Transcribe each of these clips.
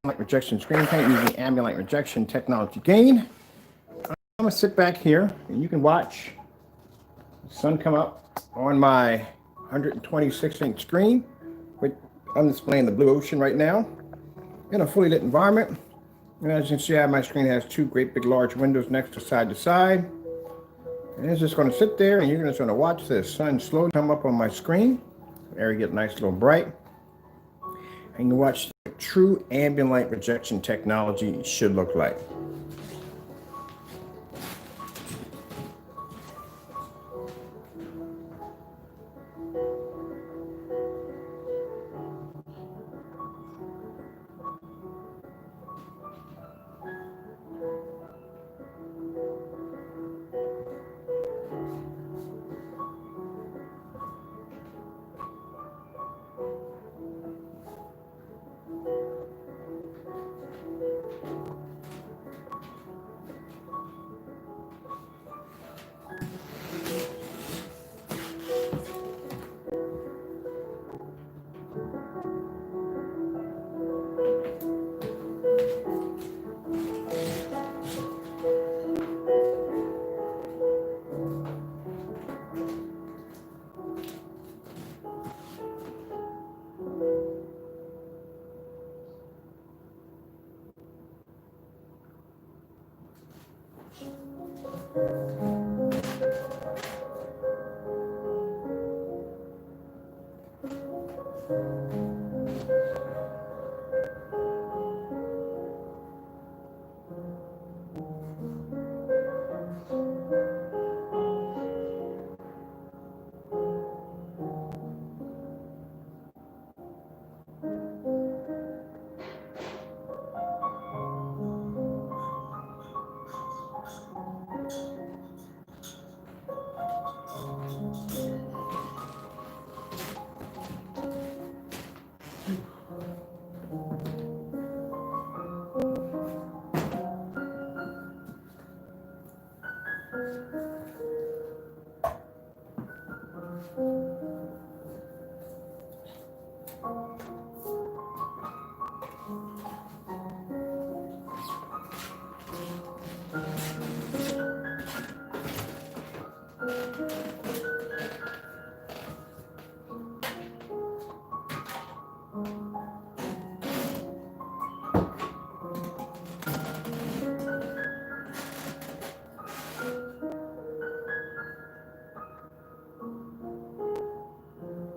light rejection screen paint using ambient light rejection technology gain. I'm gonna sit back here and you can watch the sun come up on my 126-inch screen, which I'm displaying the blue ocean right now in a fully lit environment. And as you can see, my screen has two great big large windows next to side. And it's just gonna sit there and you're just gonna watch the sun slowly come up on my screen. The area get nice little bright. And you watch the true ambient light rejection technology should look like.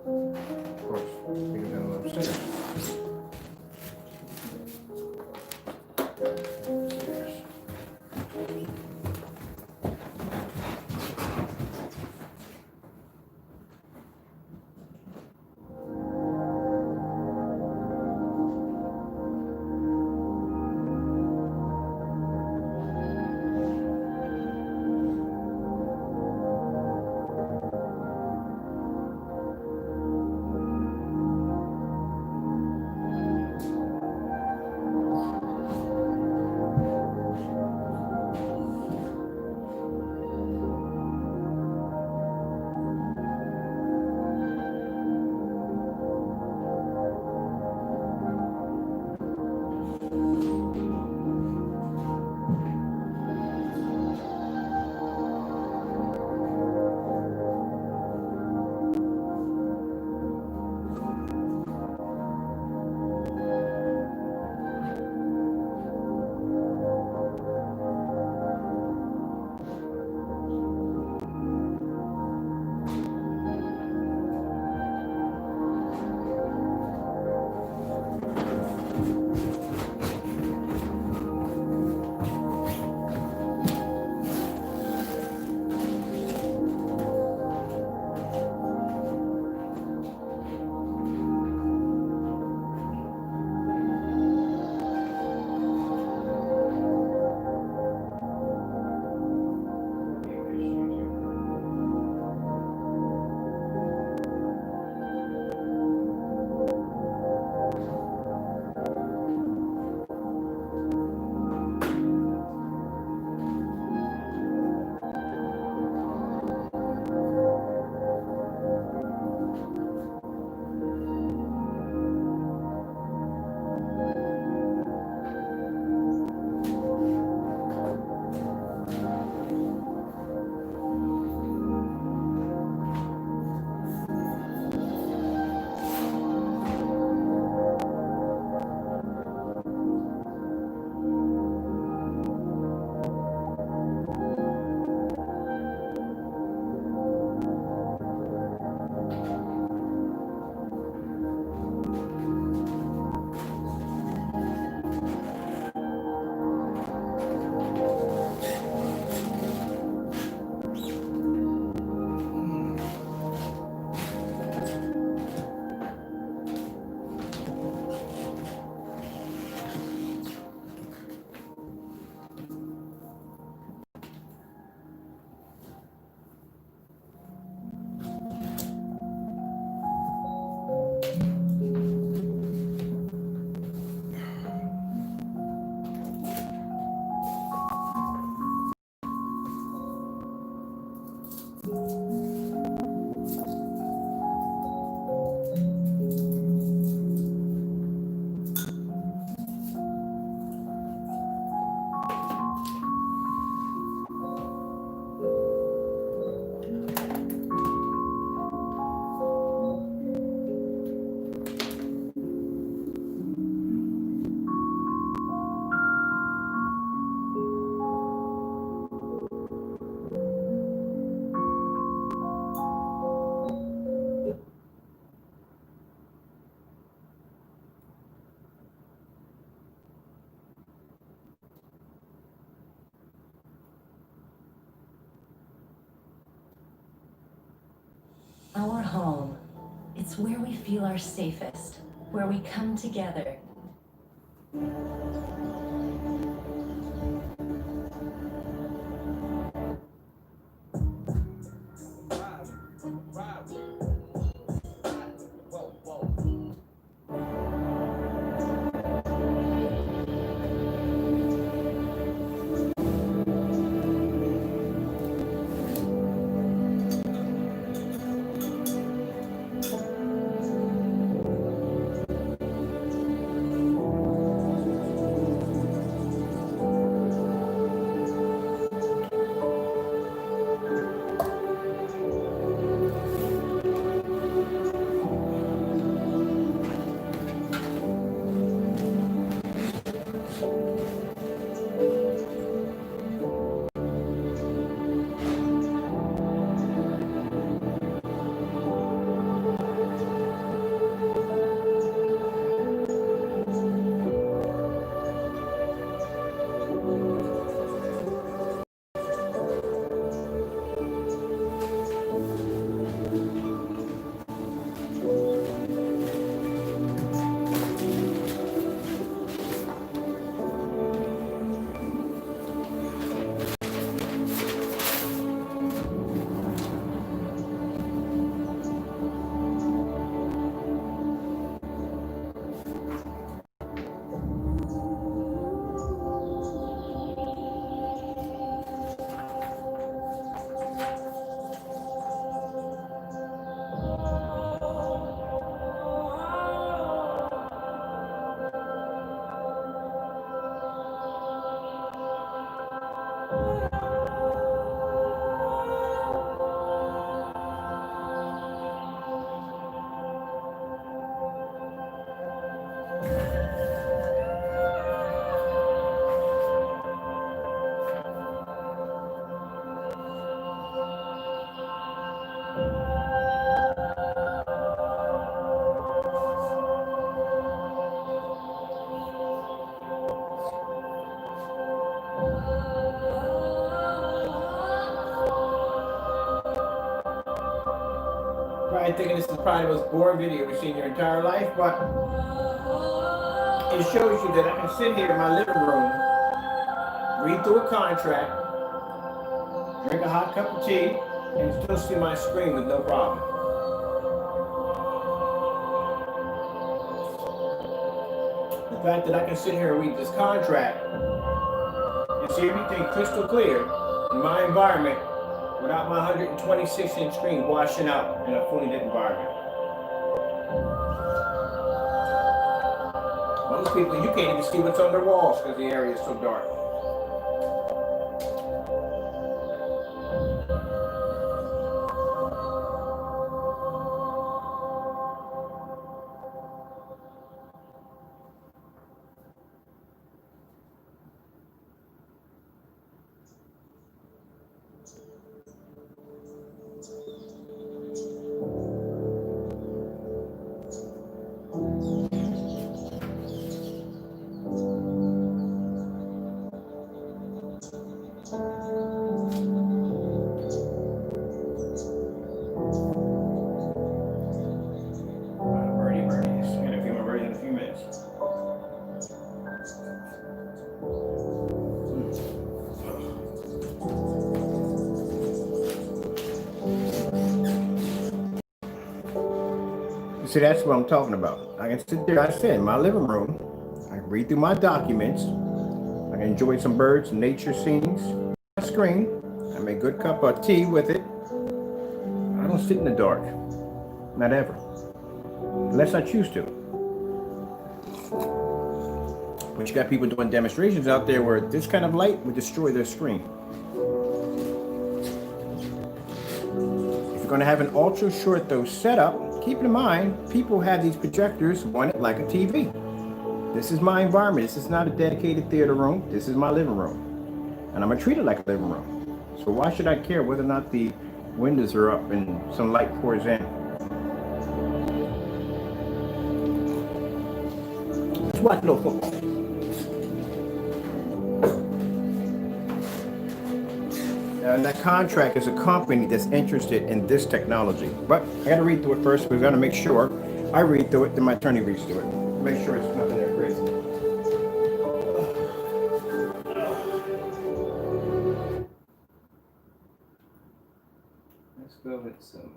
Of course, take it down upstairs. home. It's where we feel our safest, where we come together. Probably thinking this is probably the most boring video you've seen in your entire life, but it shows you that I can sit here in my living room, read through a contract, drink a hot cup of tea, and still see my screen with no problem. The fact that I can sit here and read this contract and see everything crystal clear in my environment without my 126-inch screen washing out in a fully lit environment. Most people, you can't even see what's on their walls because the area is so dark. See, that's what I'm talking about. I can sit there, I said, in my living room. I can read through my documents. I can enjoy some birds and nature scenes. My screen. I make a good cup of tea with it. I don't sit in the dark. Not ever. Unless I choose to. But you got people doing demonstrations out there where this kind of light would destroy their screen. If you're going to have an ultra short though setup, keep in mind, people have these projectors want it like a TV. This is my environment. This is not a dedicated theater room. This is my living room. And I'm going to treat it like a living room. So why should I care whether or not the windows are up and some light pours in? Let's watch a little football. and that contract is a company that's interested in this technology. But I got to read through it first. We've got to make sure I read through it, then my attorney reads through it. Make sure it's nothing there crazy. Let's go with some.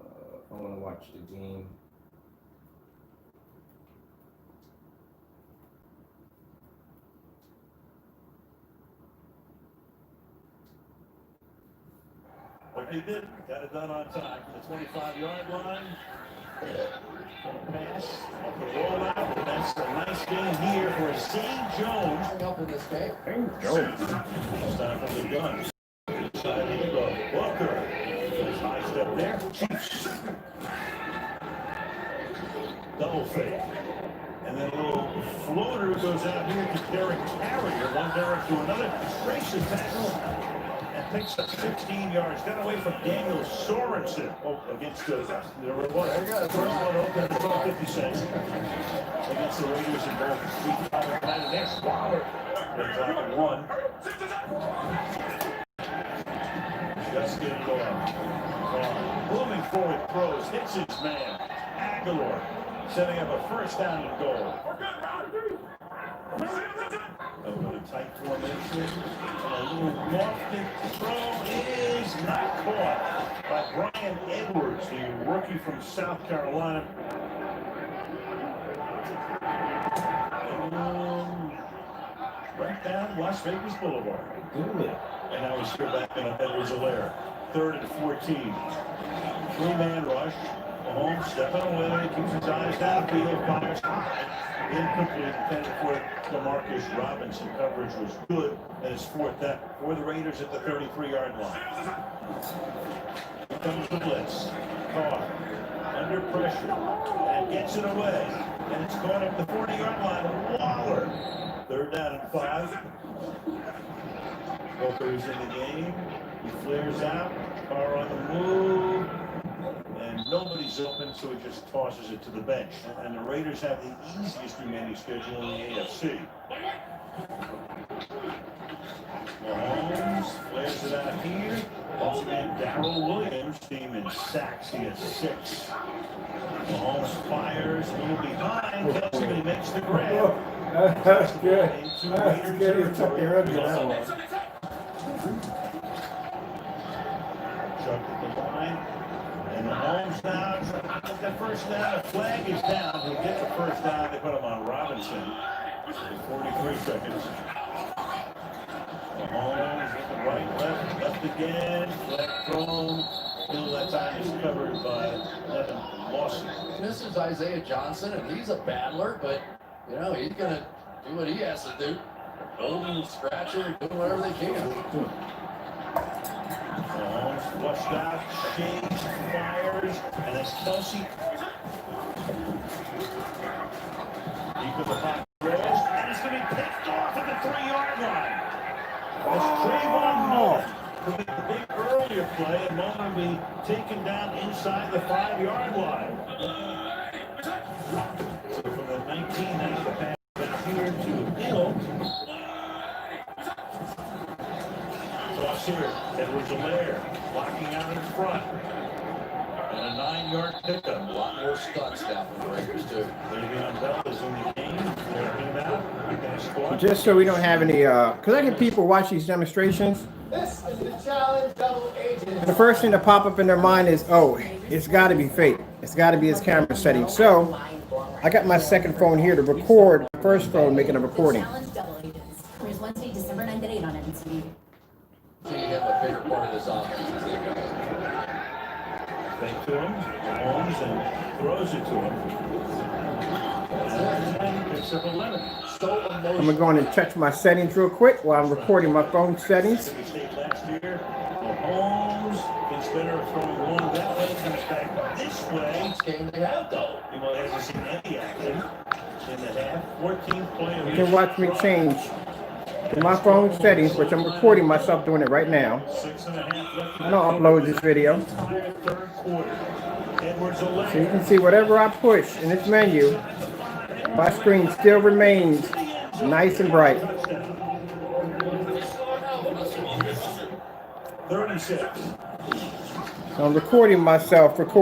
I want to watch the game. But they did. Got it done on time. The 25-yard line. Pass. Off the rollout. That's a nice game here for St. Jones. Up in this game. St. Jones. It's time for the gun. Inside the go. Walker. Nice high step there. Double fake. And then a little floater goes out here to Derek Carrier. One Derek to another. Breaks the tackle. Picks up 16 yards. Got away from Daniel Sorensen against the first one open at 12:56 against the Raiders in both. And next Waller. They're dropping one. Just getting going. Moving forward throws. Hits his man. Aguilar setting up a first down and goal. A really tight formation. And a little lofted throw is not caught by Brian Edwards, the rookie from South Carolina. Right down Las Vegas Boulevard. And now he's still back in Edwards ALR. 3rd and 14. Three-man rush. Mahomes stepping away, keeps his eyes downfield, fires high. Incomplete, intended for Demarcus Robinson. Coverage was good, and it's 4th down for the Raiders at the 33-yard line. Here comes the blitz. Carr under pressure and gets it away, and it's going up the 40-yard line. Waller, 3rd down and 5. Walker is in the game. He flares out. Carr on the move. And nobody's open, so he just tosses it to the bench. And the Raiders have the easiest remaining schedule in the AFC. Mahomes flares it out here. Once again, Darrell Williams, team in sacks. He has 6. Mahomes fires, a little behind. Kelsey, but he makes the grab. That's good. That's good. You took your rugby that one. Chuck at the line. And Mahomes now trying to get that first down. The flag is down. He'll get the first down. They put him on Robinson. 43 seconds. Mahomes looking right, left again. Flag thrown. Still that time is covered by Evan Lawson. This is Isaiah Johnson, and he's a battler, but, you know, he's going to do what he has to do. Holding, scratching, doing whatever they can. Mahomes flushed out, shakes, fires, and that's Kelsey. Deep in the pocket rolls, and it's going to be picked off at the 3-yard line. That's Trayvon Mullen. The big earlier play, and Mullen will be taken down inside the 5-yard line. So from the 19, that's the pass back here to Hill. Toss here, Edwards ALR, blocking out in front. And a 9-yard pickup. A lot more stunts now for the Raiders, too. Le'Veon Bell is in the game. They're him out. They're going to score. Just so we don't have any, because I get people watch these demonstrations. This is the challenge double agent. The first thing to pop up in their mind is, oh, it's got to be fake. It's got to be his camera setting. So I got my second phone here to record the first phone making a recording. Challenge double agents. Here's Wednesday, December 9th at 8 on NBC. So you have a bigger part of this offense as they go. Fake to him, Mahomes, and throws it to him. And picks up 11. So I'm emotional. going to go in and check my settings real quick while I'm recording my phone settings. Mississippi State last year. Mahomes, instead of throwing one that way, comes back this way. Each game they have, though. He hasn't seen any action in the half. 14th play of You can watch me change to my phone settings, which I'm recording myself doing it right now. 6.5 left. And I'll upload this video. Entire third quarter. Edwards ALR. So you can see whatever I push in this menu, my screen still remains nice and bright. 30 26. So I'm recording myself. That's a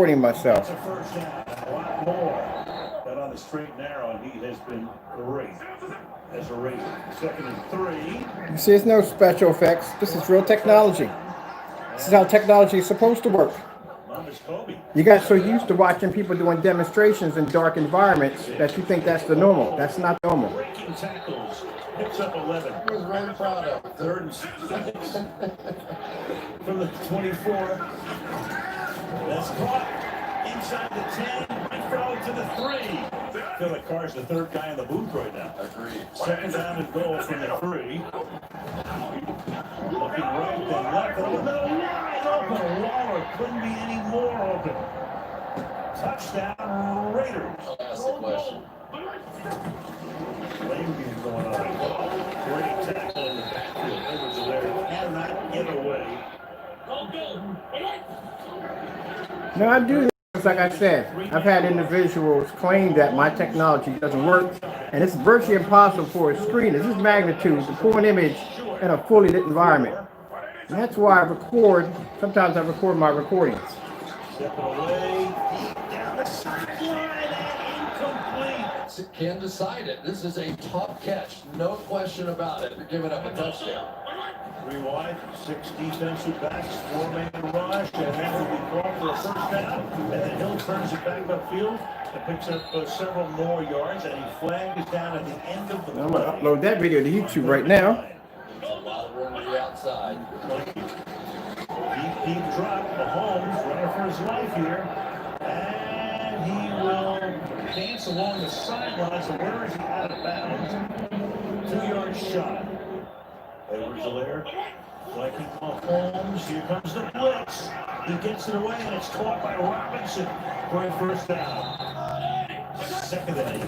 first down. A lot more than on the straight and narrow, and he has been great as a Raider. 2nd and 3. You see, it's no special effects. This is real technology. This is how technology is supposed to work. Numbers Kobe. You got so used to watching people doing demonstrations in dark environments that you think that's the normal. That's not normal. Breaking tackles. Picks up 11. I was really proud of it. 3rd and 6. From the 24. That's caught inside the 10. And throw it to the 3. I feel like Carr's the 3rd guy in the booth right now. Agreed. 2nd down and goal from the 3. Looking right, then left, and wide open. Waller couldn't be any more open. Touchdown, Raiders. I'll ask the question. Lane game going on. Great tackle in the backfield. Edwards there. Cannot get away. No, I do this. Like I said, I've had individuals claim that my technology doesn't work, and it's virtually impossible for a screen of this magnitude to pull an image in a fully lit environment. And that's why I record. Sometimes I record my recordings. Stepping away. Down the sideline and incomplete. Can decide it. This is a top catch. No question about it. They're giving up a touchdown. 3 wide, 6 defensive backs, 4-man rush, and that will be caught for a first down. And then Hill turns it back upfield and picks up several more yards, and he flag is down at the end of the play. I'm going to upload that video to YouTube right now. A lot of room to the outside. Deep drop. Mahomes running for his life here. And he will dance along the sidelines. And where is he out of bounds? 2-yard shot. Edwards-Helaire flanking Mahomes. Here comes the blitz. He gets it away, and it's caught by Robinson for a first down. 2nd and 8.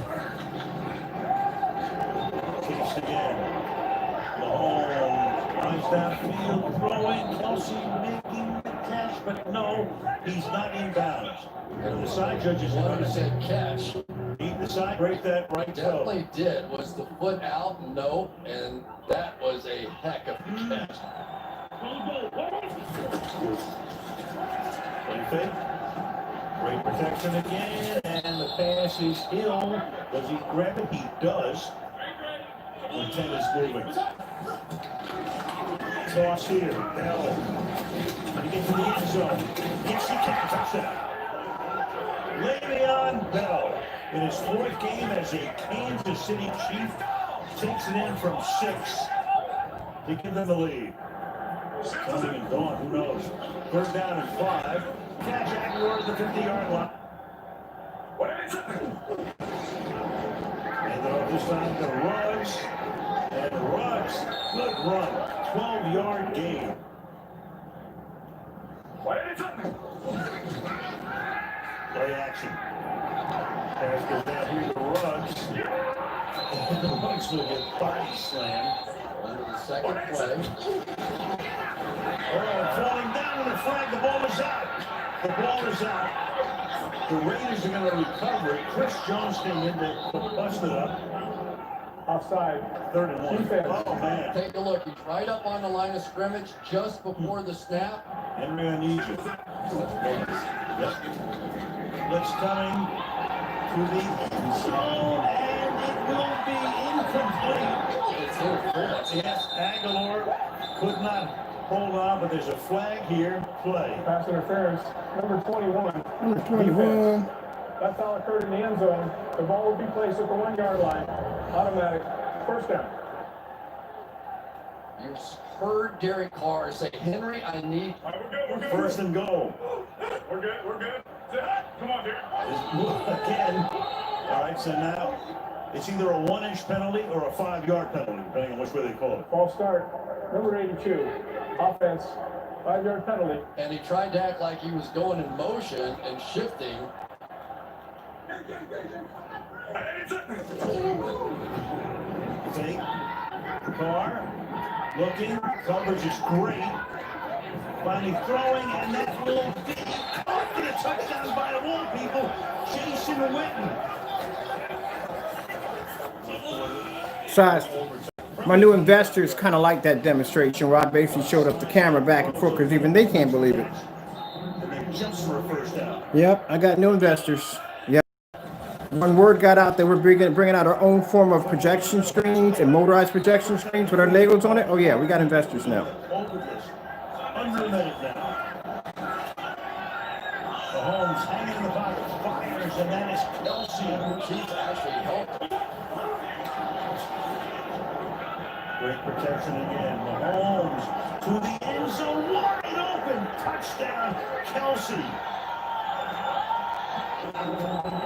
Chase again. Mahomes runs downfield, throwing, Kelsey making the catch, but no, he's not in bounds. And the side judges One noticed it. said catch. Beat the side, break that right toe. Definitely did. Was the foot out? No. And that was a heck of a catch. Play fake. Great protection again, and the pass is Hill. Does he grab it? He does. Intent is moving. Toss here. Bell. He gets to the end zone. Yes, he can. Touchdown. Le'Veon Bell, in his 4th game as a Kansas City Chief, takes it in from 6 to give them the lead. Coming and gone, who knows? 3rd down and 5. Catch Aguilar at the 50-yard line. And they're this time to Ruggs. And Ruggs, good run. 12-yard gain. Play action. Pass goes down here to Ruggs. And the Ruggs will get body slammed. Under the second play. Falling down on the flag. The ball is out. The ball is out. The Raiders are going to recover it. Chris Jones came in to bust it up. Offside. 3rd and 1. Oh, man. Take a look. He's right up on the line of scrimmage just before the snap. Henry, I need you. Yep. Blitz coming to the end zone, and it will be incomplete. It's interference. Yes, Aguilar could not hold on, but there's a flag here. Play. Pass interference. Number 21. Number 21. That foul occurred in the end zone. The ball will be placed at the 1-yard line. Automatic. First down. You heard Derek Carr say, Henry, I need... We're good. 1st and goal. We're good. Come on, Derek. Again. All right, so now it's either a 1-inch penalty or a 5-yard penalty, depending on which way they call it. False start. Number 82. Offense. 5-yard penalty. And he tried to act like he was going in motion and shifting. Fake. Carr looking. Coverage is great. Finally throwing, and that will be caught for the touchdown by the Wall people. Jason Witten. Size. My new investors kind of like that demonstration where I basically showed up the camera back and forth because even they can't believe it. And then jumps for a first down. Yep, I got new investors. Yep. When word got out that we're bringing out our own form of projection screens and motorized projection screens with our Legos on it, oh yeah, we got investors now. Over this. Under a minute now. Mahomes hanging in the pocket, fires, and that is Kelsey. Keith actually helped. Great protection again. Mahomes to the end zone, wide open. Touchdown, Kelsey.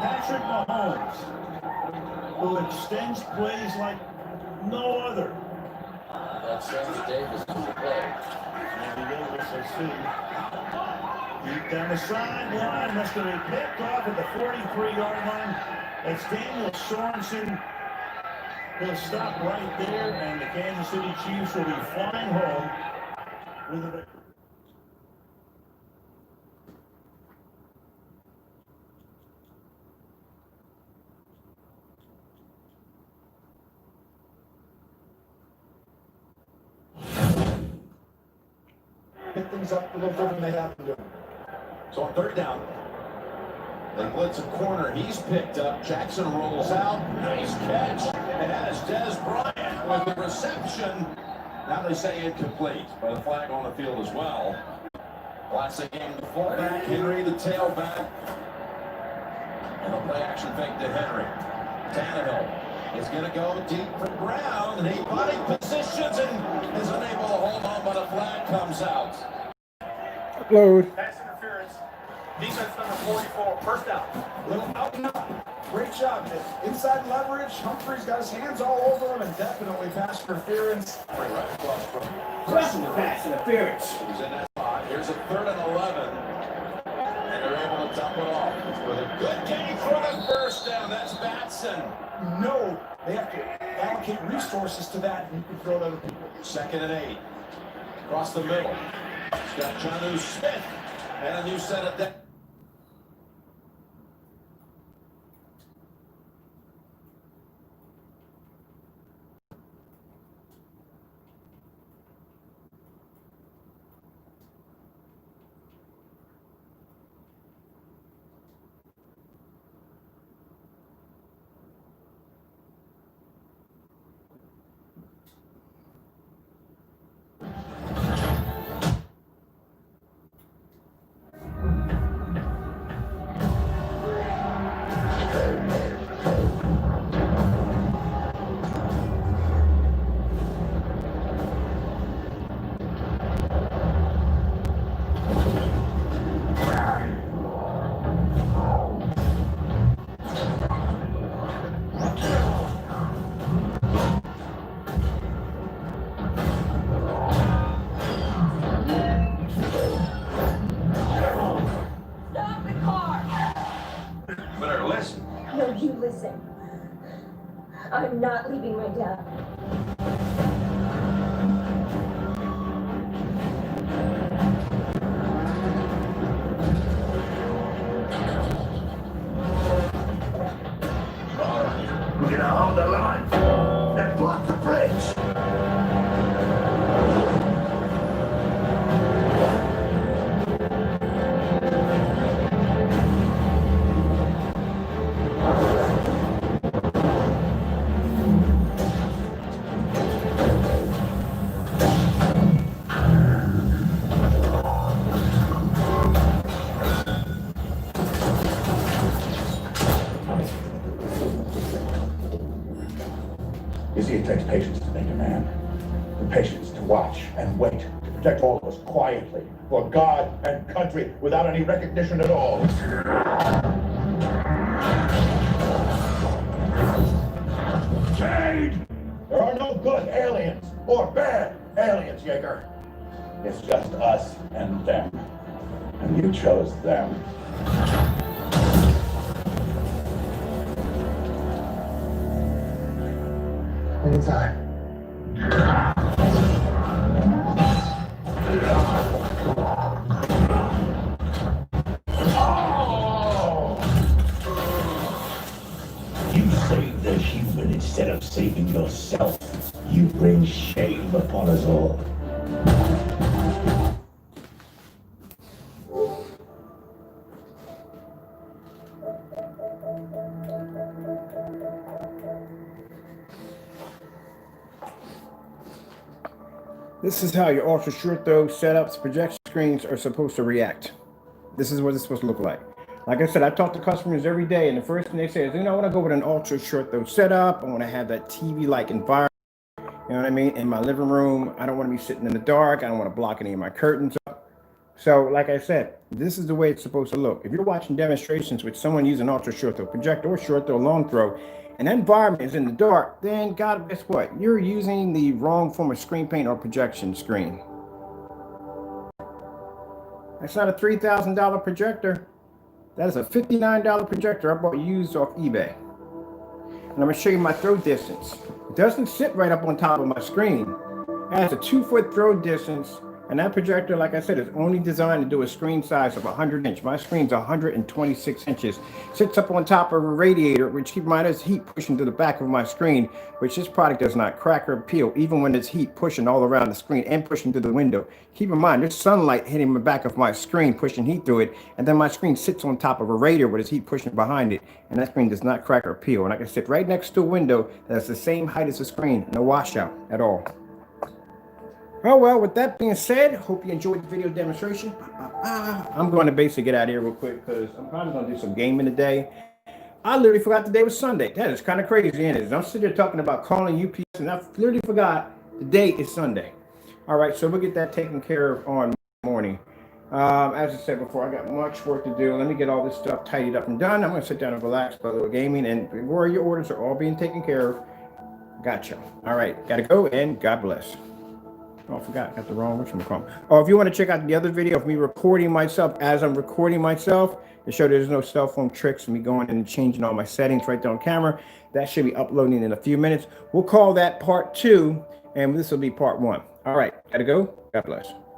Patrick Mahomes, who extends plays like no other. That sends Davis to the play. Andy Davis, let's see. Deep down the sideline, that's going to be picked off at the 43-yard line. It's Daniel Sorensen. He'll stop right there, and the Kansas City Chiefs will be flying home with a victory. Pick things up a little different than they have to do. So on third down, they blitz a corner. He's picked up. Jackson rolls out. Nice catch. And that is Des Bryant with the reception. Now they say incomplete, but a flag on the field as well. Classic game to fullback. Henry the tailback. And a play action fake to Henry. Tannehill is going to go deep for Brown. And he body positions and is unable to hold on, but a flag comes out. Upload. Pass interference. Defense number 44. First down. Little out and out. Great job. Inside leverage. Humphrey's got his hands all over him, and definitely pass interference. Right across from Question of pass interference. He's in that spot. Here's a 3rd and 11. And they're able to dump it off with a good game for the first down. That's Batson. No, they have to allocate resources to that, and you can throw it other people. 2nd and 8. Across the middle. He's got Jonnu Smith and a new set of deck. Stop the car! Better listen. No, you listen. I'm not leaving my dad. We're going to hold the line and block the bridge. You see, it takes patience to make a man. And patience to watch and wait, to protect all of us quietly, for God and country, without any recognition at all. Jade! There are no good aliens or bad aliens, Jaeger. It's just us and them. And you chose them. Anytime. You saved the human instead of saving yourself. You bring shame upon us all. This is how your ultra short throw setups, projection screens are supposed to react. This is what it's supposed to look like. Like I said, I talk to customers every day, and the first thing they say is, I want to go with an ultra short throw setup. I want to have that TV-like environment. You know what I mean? In my living room, I don't want to be sitting in the dark. I don't want to block any of my curtains up. So, like I said, this is the way it's supposed to look. If you're watching demonstrations with someone using ultra short throw projector or short throw long throw, and that environment is in the dark, then God, guess what? You're using the wrong form of screen paint or projection screen. That's not a $3,000 projector. That is a $59 projector I bought used off eBay. And I'm going to show you my throw distance. It doesn't sit right up on top of my screen. It has a 2-foot throw distance. And that projector, like I said, is only designed to do a screen size of 100 inch. My screen's 126 inches. Sits up on top of a radiator, which keep in mind there's heat pushing to the back of my screen, which this product does not crack or peel, even when there's heat pushing all around the screen and pushing through the window. Keep in mind, there's sunlight hitting the back of my screen, pushing heat through it, and then my screen sits on top of a radiator with its heat pushing behind it, and that screen does not crack or peel. And I can sit right next to a window that's the same height as the screen, no washout at all. Oh, well, with that being said, hope you enjoyed the video demonstration. I'm going to basically get out of here real quick because I'm probably going to do some gaming today. I literally forgot the day was Sunday. That is kind of crazy, isn't it? I'm sitting there talking about calling UPS, and I literally forgot the day is Sunday. All right, so we'll get that taken care of on morning. As I said before, I got much work to do. Let me get all this stuff tidied up and done. I'm going to sit down and relax, do a little gaming, and where your orders are all being taken care of. Gotcha. All right, got to go, and God bless. Oh, I forgot. I got the wrong whatchamacallit. Oh, if you want to check out the other video of me recording myself as I'm recording myself to show there's no cell phone tricks and me going in and changing all my settings right there on camera, that should be uploading in a few minutes. We'll call that part 2, and this will be part 1. All right. Got to go. God bless.